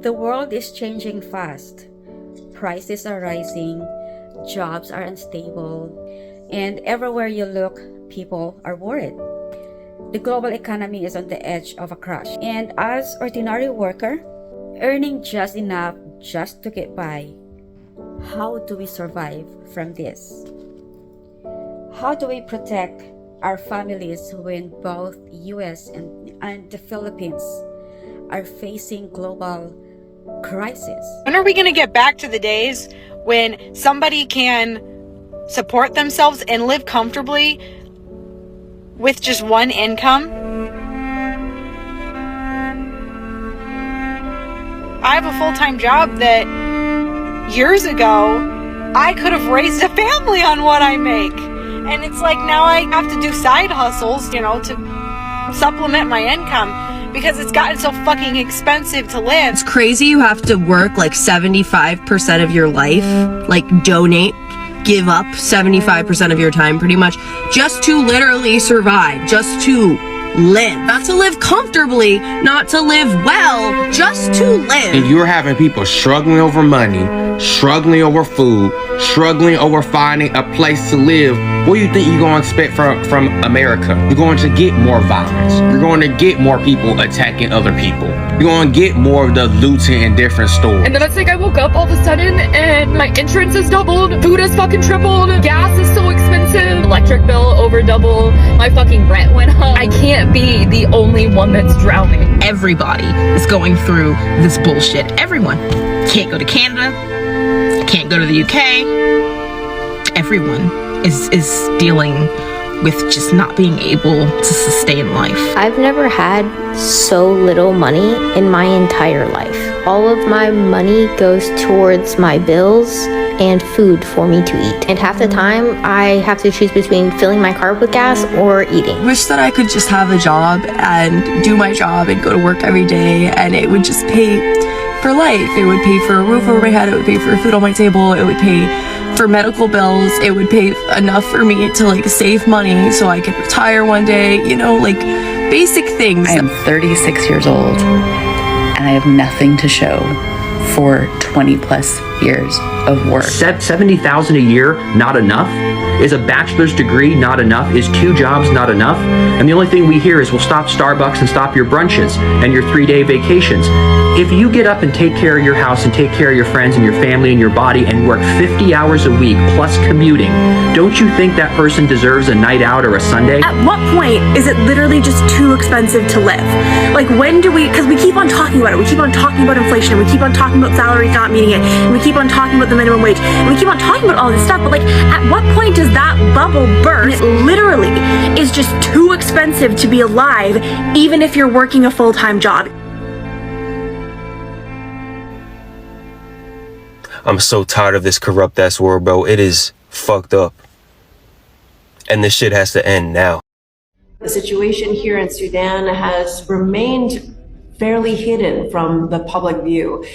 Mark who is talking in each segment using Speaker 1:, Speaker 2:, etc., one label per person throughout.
Speaker 1: The world is changing fast. Prices are rising, jobs are unstable, and everywhere you look, people are worried. The global economy is on the edge of a crash. And as ordinary worker, earning just enough just to get by, how do we survive from this? How do we protect our families when both US and the Philippines are facing global crisis?
Speaker 2: When are we going to get back to the days when somebody can support themselves and live comfortably with just one income? I have a full-time job that years ago I could have raised a family on what I make. And it's like now I have to do side hustles, to supplement my income because it's gotten so fucking expensive to live.
Speaker 3: It's crazy you have to work like 75% of your life, like donate, give up 75% of your time pretty much just to literally survive, just to live. Not to live comfortably, not to live well, just to live.
Speaker 4: If you're having people struggling over money, struggling over food, struggling over finding a place to live, what do you think you're going to expect from America? You're going to get more violence. You're going to get more people attacking other people. You're going to get more of the looting in different stores.
Speaker 5: And then it's like I woke up all of a sudden and my insurance has doubled, food has fucking tripled, gas is so expensive, electric bill over double, my fucking rent went up. I can't be the only one that's drowning.
Speaker 3: Everybody is going through this bullshit. Everyone. Can't go to Canada. Can't go to the UK. Everyone is dealing with just not being able to sustain life.
Speaker 6: I've never had so little money in my entire life. All of my money goes towards my bills and food for me to eat. And half the time, I have to choose between filling my car with gas or eating.
Speaker 3: Wish that I could just have a job and do my job and go to work every day and it would just pay for life. It would pay for a roof over my head, it would pay for food on my table, it would pay for medical bills, it would pay enough for me to save money so I could retire one day, basic things.
Speaker 7: I am 36 years old and I have nothing to show for 20 plus years of work.
Speaker 8: 70,000 a year, not enough? Is a bachelor's degree not enough? Is 2 jobs not enough? And the only thing we hear is, we'll stop Starbucks and stop your brunches and your 3-day vacations. If you get up and take care of your house and take care of your friends and your family and your body and work 50 hours a week plus commuting, don't you think that person deserves a night out or a Sunday?
Speaker 9: At what point is it literally just too expensive to live? Like, when do we, because we keep on talking about it, we keep on talking about inflation, and we keep on talking about salaries not meeting it, and we keep on talking about the minimum wage, and we keep on talking about all this stuff, but at what point does that bubble burst? It literally is just too expensive to be alive, even if you're working a full-time job.
Speaker 4: I'm so tired of this corrupt ass world, bro. It is fucked up. And this shit has to end now.
Speaker 10: The situation here in Sudan has remained fairly hidden from the public view.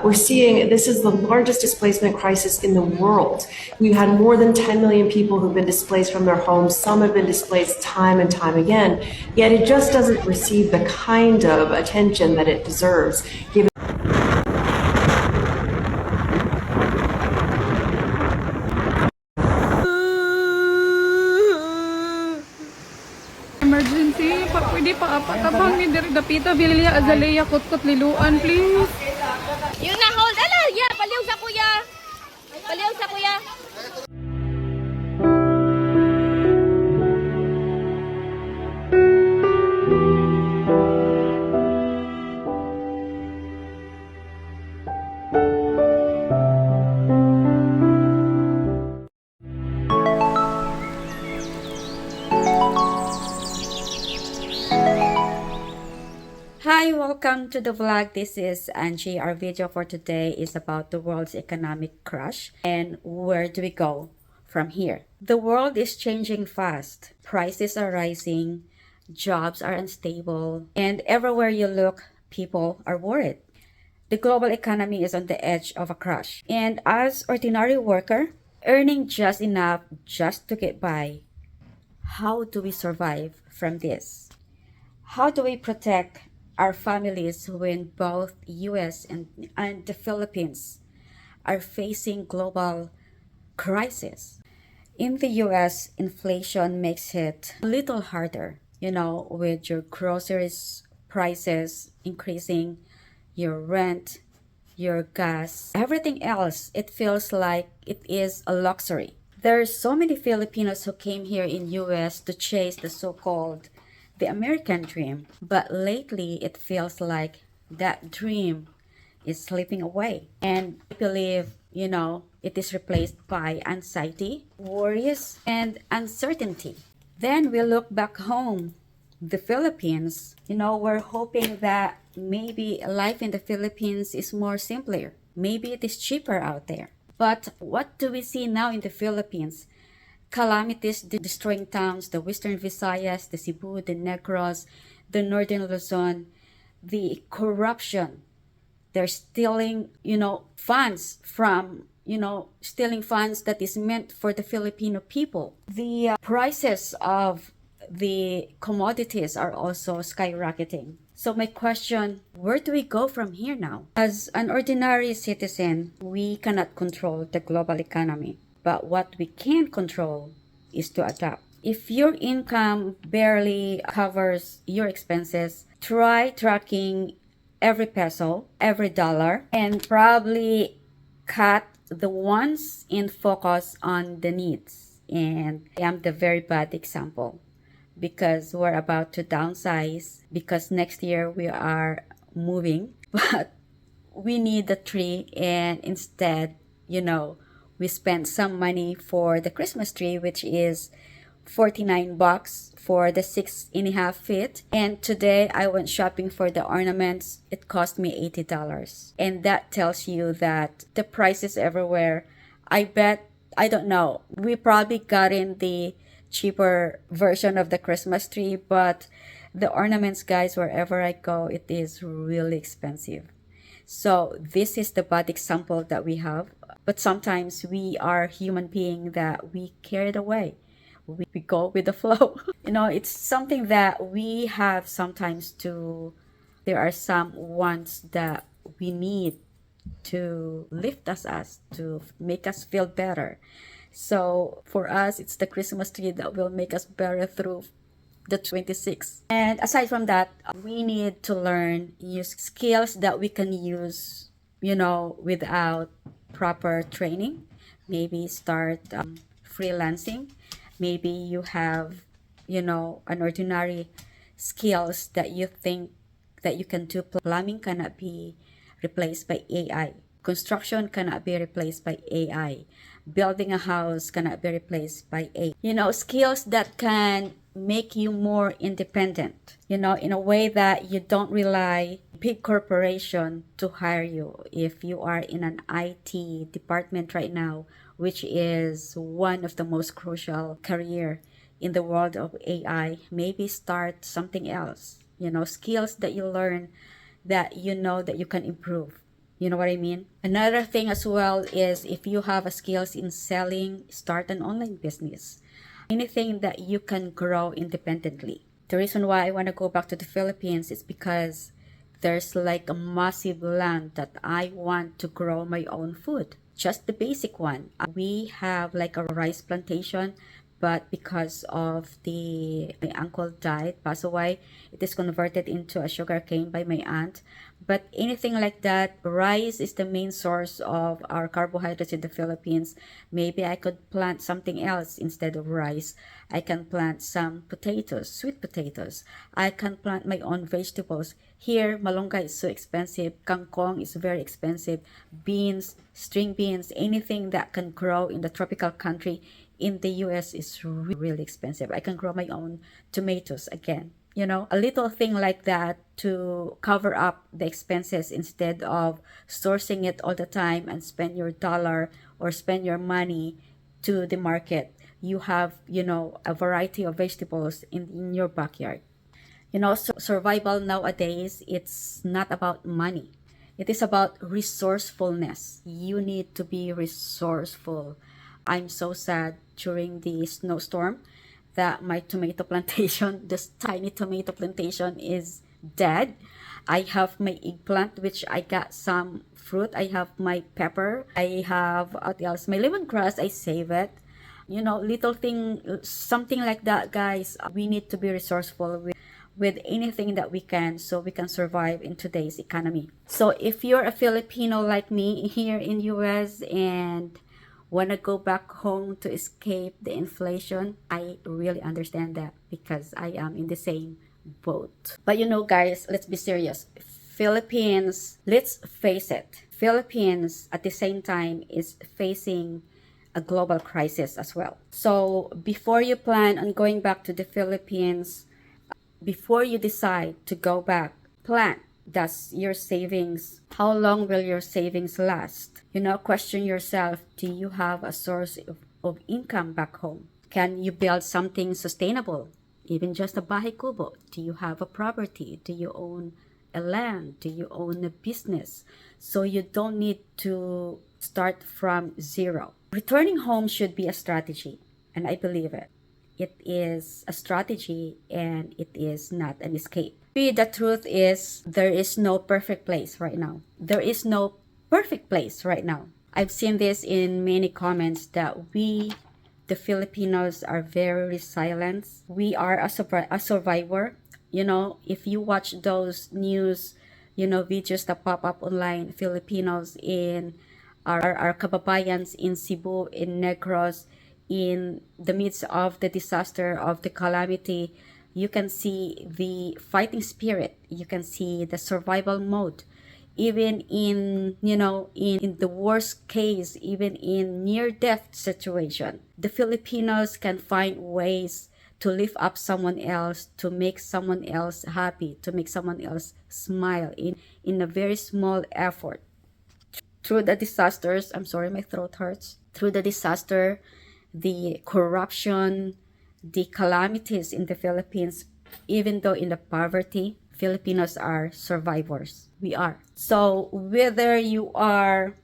Speaker 10: We're seeing this is the largest displacement crisis in the world. We've had more than 10 million people who've been displaced from their homes. Some have been displaced time and time again, yet it just doesn't receive the kind of attention that it deserves, given
Speaker 5: Emergency, pwede pa apakabang ni Dapita Villa Azalea Kutkot Liluan, please.
Speaker 11: Yun na, hold. Yeah, paliw sa kuya. Paliw sa kuya.
Speaker 1: Hi, welcome to the vlog. This is Angie. Our video for today is about the world's economic crash and where do we go from here. The world is changing fast. Prices are rising, jobs are unstable, and everywhere you look, people are worried. The global economy is on the edge of a crash. And as ordinary worker, earning just enough just to get by, how do we survive from this? How do we protect our families when both US and the Philippines are facing global crisis. In the US, inflation makes it a little harder, with your groceries prices increasing, your rent, your gas, everything else. It feels like it is a luxury. There's so many Filipinos who came here in US to chase the so-called the American dream, but lately it feels like that dream is slipping away. And I believe, it is replaced by anxiety, worries, and uncertainty. Then we look back home, the Philippines, we're hoping that maybe life in the Philippines is more simpler. Maybe it is cheaper out there. But what do we see now in the Philippines? Calamities destroying towns, the Western Visayas, the Cebu, the Negros, the Northern Luzon, the corruption. They're stealing, funds from, stealing funds that is meant for the Filipino people. The prices of the commodities are also skyrocketing. So my question, where do we go from here now? As an ordinary citizen, we cannot control the global economy. But what we can control is to adapt. If your income barely covers your expenses, try tracking every peso, every dollar, and probably cut the ones and focus on the needs. And I am the very bad example because we're about to downsize because next year we are moving, but we need the tree and instead, we spent some money for the Christmas tree, which is $49 for the 6.5 feet. And today I went shopping for the ornaments. It cost me $80. And that tells you that the prices everywhere. I don't know. We probably got in the cheaper version of the Christmas tree, but the ornaments, guys, wherever I go, it is really expensive. So this is the bad example that we have. But sometimes we are human beings that we carried away. We go with the flow. It's something that we have sometimes there are some wants that we need to lift us, to make us feel better. So for us, it's the Christmas tree that will make us better through the 26th. And aside from that, we need to learn use skills that we can use, without proper training. Maybe start freelancing. Maybe you have, an ordinary skills that you think that you can do. Plumbing cannot be replaced by AI. Construction cannot be replaced by AI. Building a house cannot be replaced by AI. Skills that can make you more independent, in a way that you don't rely big corporation to hire you. If you are in an IT department right now, which is one of the most crucial career in the world of AI, maybe start something else. Skills that you learn that that you can improve. You know what I mean? Another thing as well is if you have a skills in selling, start an online business. Anything that you can grow independently. The reason why I want to go back to the Philippines is because there's like a massive land that I want to grow my own food. Just the basic one. We have like a rice plantation, but because of my uncle died, passed away, it is converted into a sugar cane by my aunt. But anything like that, rice is the main source of our carbohydrates in the Philippines. Maybe I could plant something else instead of rice. I can plant some potatoes, sweet potatoes. I can plant my own vegetables. Here, malunggay is so expensive. Kangkong is very expensive. Beans, string beans, anything that can grow in the tropical country in the US is really expensive. I can grow my own tomatoes again. A little thing like that to cover up the expenses instead of sourcing it all the time and spend your dollar or spend your money to the market. You have, a variety of vegetables in your backyard. Survival nowadays, it's not about money. It is about resourcefulness. You need to be resourceful. I'm so sad during the snowstorm that my tomato plantation, this tiny tomato plantation, is dead. I have my eggplant, which I got some fruit. I have my pepper. I have, what else? My lemongrass, I save it. You know, little thing, something like that, guys. We need to be resourceful with anything that we can, so we can survive in today's economy. So if you're a Filipino like me here in US and want to go back home to escape the inflation, I really understand that, because I am in the same boat. But you know, guys, let's be serious. Philippines, let's face it, Philippines at the same time is facing a global crisis as well. So before you plan on going back to the Philippines, before you decide to go back, plan. Does your savings, how long will your savings last? You know, question yourself, do you have a source of income back home? Can you build something sustainable? Even just a bahay kubo. Do you have a property? Do you own a land? Do you own a business? So you don't need to start from zero. Returning home should be a strategy, and I believe it. It is a strategy and it is not an escape. The truth is, there is no perfect place right now. There is no perfect place right now. I've seen this in many comments that we, the Filipinos, are very resilient. We are a survivor. You know, if you watch those news, you know, videos that pop up online, Filipinos in our kababayans in Cebu, in Negros, in the midst of the disaster, of the calamity, you can see the fighting spirit. You can see the survival mode. Even in, you know, in the worst case, even in near-death situation, the Filipinos can find ways to lift up someone else, to make someone else happy, to make someone else smile in a very small effort. Through the disasters, I'm sorry, my throat hurts. Through the disaster, the corruption, the calamities in the Philippines, even though in the poverty, Filipinos are survivors. We are. So whether you are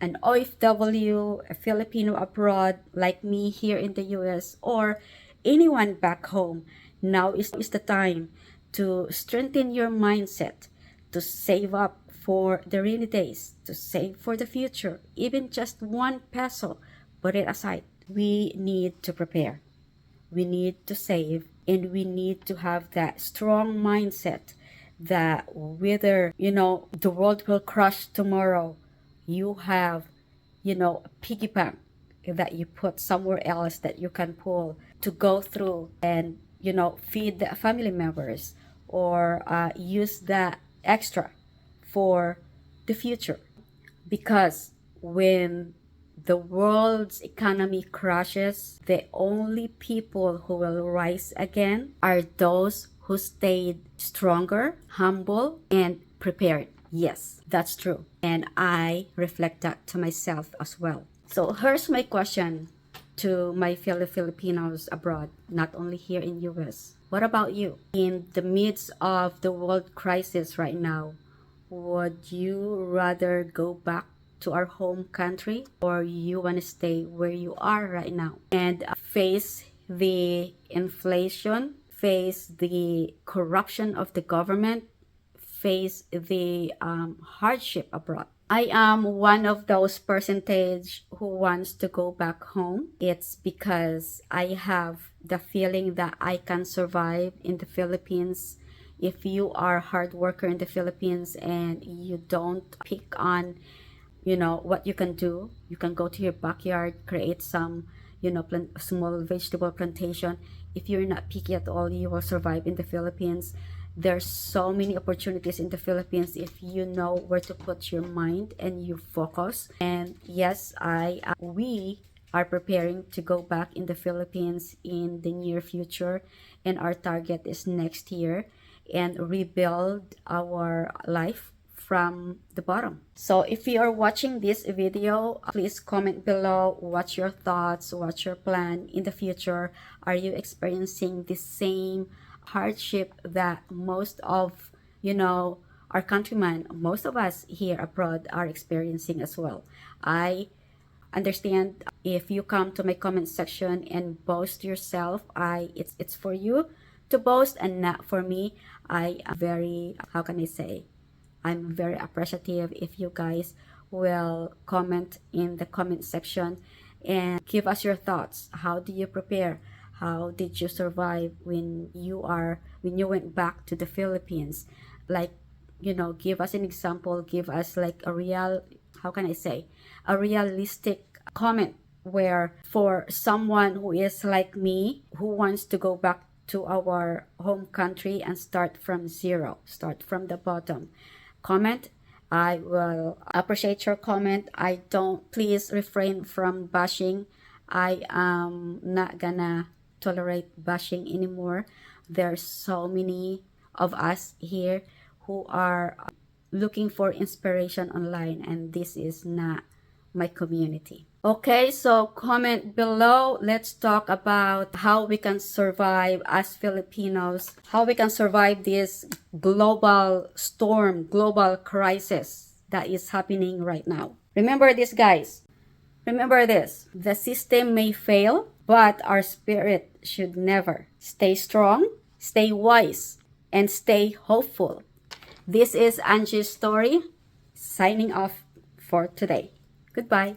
Speaker 1: an OFW, a Filipino abroad like me here in the US, or anyone back home, now is the time to strengthen your mindset, to save up for the rainy days, to save for the future. Even just 1 peso, put it aside. We need to prepare. We need to save, and we need to have that strong mindset that whether, you know, the world will crash tomorrow, you have, you know, a piggy bank that you put somewhere else that you can pull to go through and, you know, feed the family members, or use that extra for the future. Because when the world's economy crashes, the only people who will rise again are those who stayed stronger, humble, and prepared. Yes, that's true. And I reflect that to myself as well. So here's my question to my fellow Filipinos abroad, not only here in US. What about you? In the midst of the world crisis right now, would you rather go back to our home country, or you want to stay where you are right now and face the inflation, face the corruption of the government, face the hardship abroad? I am one of those percentage who wants to go back home. It's because I have the feeling that I can survive in the Philippines. If you are a hard worker in the Philippines and you don't pick on, you know, what you can do, you can go to your backyard, create some, you know, small vegetable plantation. If you're not picky at all, you will survive in the Philippines. There's so many opportunities in the Philippines if you know where to put your mind and you focus. And yes, we are preparing to go back in the Philippines in the near future, and our target is next year, and rebuild our life from the bottom. So if you are watching this video, please comment below what's your thoughts, what's your plan in the future. Are you experiencing the same hardship that most of, you know, our countrymen, most of us here abroad are experiencing as well? I understand if you come to my comment section and boast yourself, it's for you to boast and not for me. I am very, how can I say, I'm very appreciative if you guys will comment in the comment section and give us your thoughts. How do you prepare? How did you survive when you went back to the Philippines? Like, you know, give us an example, give us like a real, how can I say, a realistic comment where for someone who is like me, who wants to go back to our home country and start from zero, start from the bottom. Comment. I will appreciate your comment. Please refrain from bashing. I am not gonna tolerate bashing anymore. There's so many of us here who are looking for inspiration online, and this is not my community. Okay, so comment below. Let's talk about how we can survive as Filipinos, how we can survive this global storm, global crisis that is happening right now. Remember this, guys. Remember this. The system may fail, but our spirit should never. Stay strong, stay wise, and stay hopeful. This is Angie's story, signing off for today. Goodbye.